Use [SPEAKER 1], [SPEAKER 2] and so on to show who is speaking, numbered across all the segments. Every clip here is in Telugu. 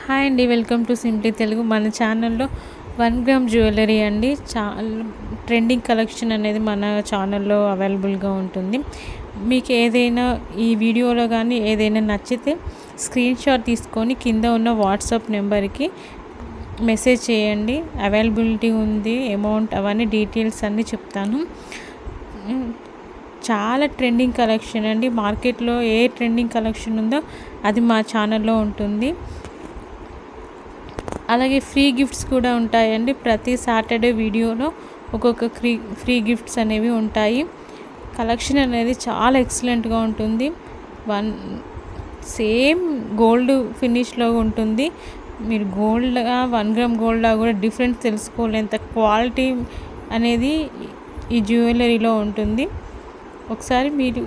[SPEAKER 1] హాయ్ అండి, వెల్కమ్ టు సింప్లీ తెలుగు. మన ఛానల్లో 1 గ్రామ్ జ్యువెలరీ అండి, ట్రెండింగ్ కలెక్షన్ అనేది మన ఛానల్లో అవైలబుల్గా ఉంటుంది. మీకు ఏదైనా ఈ వీడియోలో కానీ ఏదైనా నచ్చితే స్క్రీన్ షాట్ తీసుకొని కింద ఉన్న వాట్సాప్ నెంబర్కి మెసేజ్ చేయండి. అవైలబిలిటీ ఉంది, అమౌంట్, అవన్నీ డీటెయిల్స్ అన్నీ చెప్తాను. చాలా ట్రెండింగ్ కలెక్షన్ అండి. మార్కెట్లో ఏ ట్రెండింగ్ కలెక్షన్ ఉందో అది మా ఛానల్లో ఉంటుంది. అలాగే ఫ్రీ గిఫ్ట్స్ కూడా ఉంటాయండి. ప్రతి సాటర్డే వీడియోలో ఒక్కొక్క ఫ్రీ గిఫ్ట్స్ అనేవి ఉంటాయి. కలెక్షన్ అనేది చాలా ఎక్సలెంట్గా ఉంటుంది. సేమ్ గోల్డ్ ఫినిష్లో ఉంటుంది. మీరు గోల్డ్గా 1 గ్రామ్ గోల్డ్లా కూడా డిఫరెన్స్ తెలుసుకోలేంత క్వాలిటీ అనేది ఈ జ్యువెలరీలో ఉంటుంది. ఒకసారి మీరు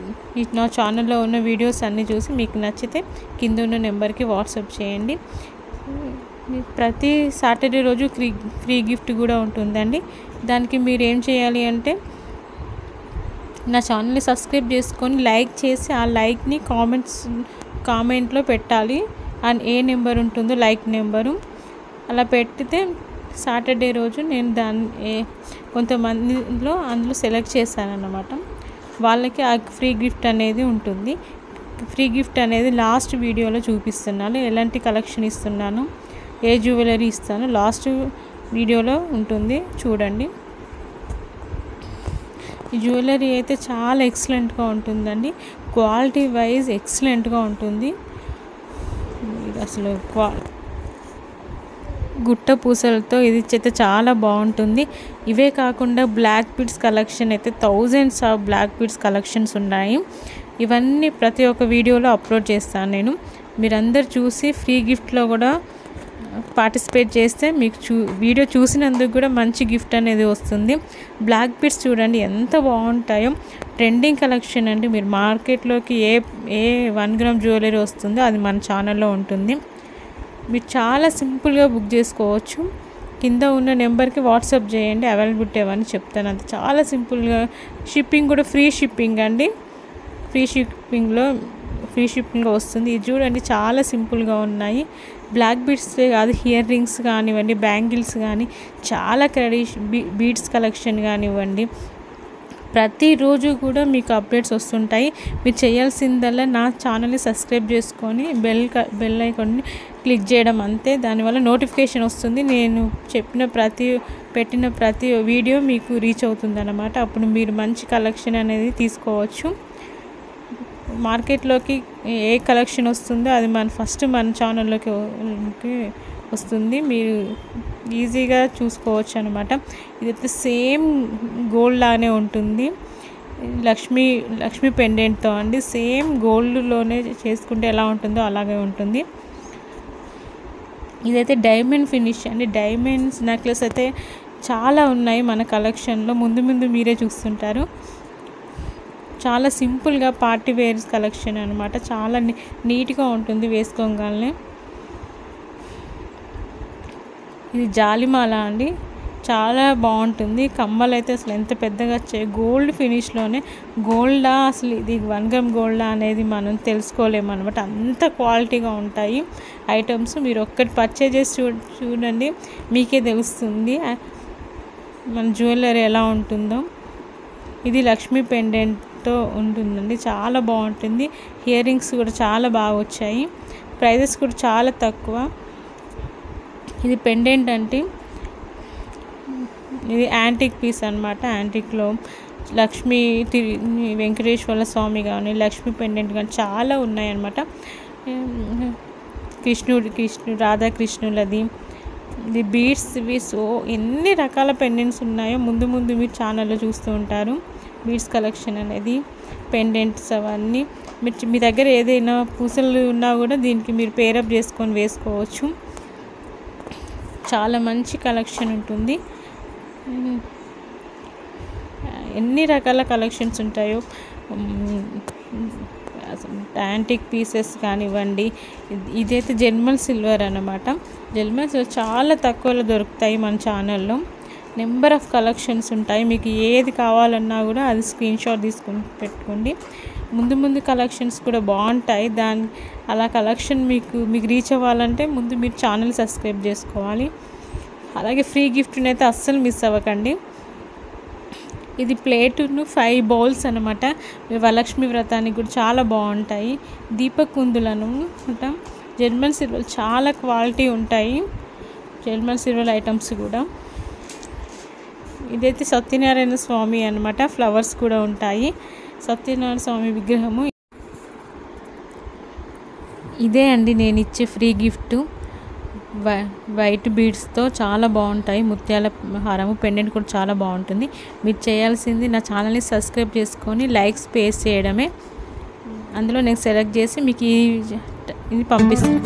[SPEAKER 1] నా ఛానల్లో ఉన్న వీడియోస్ అన్నీ చూసి మీకు నచ్చితే కింద ఉన్న నెంబర్కి వాట్సాప్ చేయండి. ప్రతి సాటర్డే రోజు ఫ్రీ గిఫ్ట్ కూడా ఉంటుందండి. దానికి మీరు ఏం చేయాలి అంటే నా ఛానల్ని సబ్స్క్రైబ్ చేసుకొని లైక్ చేసి ఆ లైక్ని కామెంట్లో పెట్టాలి. అండ్ ఏ నెంబర్ ఉంటుందో లైక్ నెంబరు అలా పెట్టితే సాటర్డే రోజు నేను అందులో సెలెక్ట్ చేశానన్నమాట. వాళ్ళకి ఆ ఫ్రీ గిఫ్ట్ అనేది ఉంటుంది. ఫ్రీ గిఫ్ట్ అనేది లాస్ట్ వీడియోలో చూపిస్తున్నాను. ఎలాంటి కలెక్షన్ ఇస్తున్నాను, ఏ జ్యువెలరీ ఇస్తాను, లాస్ట్ వీడియోలో ఉంటుంది, చూడండి. ఈ జ్యువెలరీ అయితే చాలా ఎక్సలెంట్గా ఉంటుందండి. క్వాలిటీ వైజ్ ఎక్సలెంట్గా ఉంటుంది. అసలు గుట్ట పూసలతో ఇది అయితే చాలా బాగుంటుంది. ఇవే కాకుండా బ్లాక్ బీడ్స్ కలెక్షన్ అయితే thousands of black beads collections ఉన్నాయి. ఇవన్నీ ప్రతి ఒక్క వీడియోలో అప్లోడ్ చేస్తాను నేను. మీరందరు చూసి ఫ్రీ గిఫ్ట్లో కూడా పార్టిసిపేట్ చేస్తే మీకు వీడియో చూసినందుకు కూడా మంచి గిఫ్ట్ అనేది వస్తుంది. బ్లాక్ బీడ్స్ చూడండి ఎంత బాగుంటాయో. ట్రెండింగ్ కలెక్షన్ అండి. మీరు మార్కెట్లోకి ఏ 1 గ్రామ్ జ్యువెలరీ వస్తుందో అది మన ఛానల్లో ఉంటుంది. మీరు చాలా సింపుల్గా బుక్ చేసుకోవచ్చు. కింద ఉన్న నెంబర్కి వాట్సాప్ చేయండి. అవైలబిలిటీ అవన్నీ చెప్తాను. అంతే, చాలా సింపుల్గా. షిప్పింగ్ కూడా ఫ్రీ షిప్పింగ్ అండి. ఫ్రీ షిప్పింగ్లో వస్తుంది. ఇది చూడండి చాలా సింపుల్గా ఉన్నాయి. బ్లాక్ బీడ్సే కాదు, ఇయర్ రింగ్స్ కానివ్వండి, బ్యాంగిల్స్ కానీ, చాలా బీడ్స్ కలెక్షన్ కానివ్వండి, ప్రతిరోజు కూడా మీకు అప్డేట్స్ వస్తుంటాయి. మీరు చేయాల్సిందల్లా నా ఛానల్ని సబ్స్క్రైబ్ చేసుకొని బెల్ ఐకాన్ని క్లిక్ చేయడం అంతే. దానివల్ల నోటిఫికేషన్ వస్తుంది. నేను పెట్టిన ప్రతి వీడియో మీకు రీచ్ అవుతుంది అన్నమాట. అప్పుడు మీరు మంచి కలెక్షన్ అనేది తీసుకోవచ్చు. మార్కెట్లోకి ఏ కలెక్షన్ వస్తుందో అది మన ఛానల్లోకి వస్తుంది. మీరు ఈజీగా చూసుకోవచ్చు అనమాట. ఇదైతే సేమ్ గోల్డ్ లానే ఉంటుంది. లక్ష్మీ పెండెంట్తో అండి. సేమ్ గోల్డ్లోనే చేసుకుంటే ఎలా ఉంటుందో అలాగే ఉంటుంది. ఇదైతే డైమండ్ ఫినిష్ అండి. డైమండ్స్ నెక్లెస్ అయితే చాలా ఉన్నాయి మన కలెక్షన్లో. ముందు మీరే చూస్తుంటారు. చాలా సింపుల్గా పార్టీ వేర్స్ కలెక్షన్ అనమాట. చాలా నీట్గా ఉంటుంది వేసుకోగానే. ఇది జాలిమాల అండి, చాలా బాగుంటుంది. కమ్మలు అయితే అసలు ఎంత పెద్దగా వచ్చాయి. గోల్డ్ ఫినిష్లోనే. గోల్డా అసలు ఇది 1 గ్రామ్ గోల్డా అనేది మనం తెలుసుకోలేము అనమాట. అంత క్వాలిటీగా ఉంటాయి ఐటమ్స్. మీరు ఒక్కటి పర్చేజ్ చేసి చూడండి, మీకే తెలుస్తుంది మన జ్యువెలరీ ఎలా ఉంటుందో. ఇది లక్ష్మీ పెండెంట్తో ఉంటుందండి, చాలా బాగుంటుంది. ఇయర్ రింగ్స్ కూడా చాలా బాగా వచ్చాయి. ప్రైజెస్ కూడా చాలా తక్కువ. ఇది పెండెంట్ అంటే ఇది యాంటిక్ పీస్ అనమాట. యాంటిక్లో లక్ష్మీ వెంకటేశ్వర స్వామి కానీ, లక్ష్మీ పెండెంట్ కానీ చాలా ఉన్నాయన్నమాట. కృష్ణుడు రాధాకృష్ణులది. ఇది బీడ్స్ ఇవి. సో ఎన్ని రకాల పెండెంట్స్ ఉన్నాయో ముందు మీరు ఛానల్లో చూస్తూ ఉంటారు. బీడ్స్ కలెక్షన్ అనేది, పెండెంట్స్ అవన్నీ. మీ దగ్గర ఏదైనా పూసలు ఉన్నా కూడా దీనికి మీరు పేరప్ చేసుకొని వేసుకోవచ్చు. చాలా మంచి కలెక్షన్ ఉంటుంది. ఎన్ని రకాల కలెక్షన్స్ ఉంటాయో. యాంటిక్ పీసెస్ కానివ్వండి. ఇదైతే జర్మన్ సిల్వర్ అన్నమాట. జర్మన్ సిల్వర్ చాలా తక్కువలో దొరుకుతాయి మన ఛానల్లో. నెంబర్ ఆఫ్ కలెక్షన్స్ ఉంటాయి. మీకు ఏది కావాలన్నా కూడా అది స్క్రీన్ షాట్ తీసుకొని పెట్టుకోండి. ముందు కలెక్షన్స్ కూడా బాగుంటాయి. అలా కలెక్షన్ మీకు రీచ్ అవ్వాలంటే ముందు మీరు ఛానల్ సబ్స్క్రైబ్ చేసుకోవాలి. అలాగే ఫ్రీ గిఫ్ట్ని అయితే అస్సలు మిస్ అవ్వకండి. ఇది ప్లేటును 5 బౌల్స్ అనమాట. వరలక్ష్మి వ్రతానికి కూడా చాలా బాగుంటాయి. దీపక్ కుందులను అంటాం. జర్మన్ సిల్వర్ చాలా క్వాలిటీ ఉంటాయి. జర్మన్ సిల్వర్ ఐటమ్స్ కూడా. ఇదైతే సత్యనారాయణ స్వామి అనమాట. ఫ్లవర్స్ కూడా ఉంటాయి. సత్యనారాయణ స్వామి విగ్రహము. ఇదే అండి నేను ఇచ్చే ఫ్రీ గిఫ్ట్. వైట్ బీడ్స్తో చాలా బాగుంటాయి. ముత్యాల హారము పెండెంట్ కూడా చాలా బాగుంటుంది. మీరు చేయాల్సింది నా ఛానల్ని సబ్స్క్రైబ్ చేసుకొని లైక్స్ పేస్ట్ చేయడమే. అందులో నేను సెలెక్ట్ చేసి మీకు ఇది పంపిస్తాను.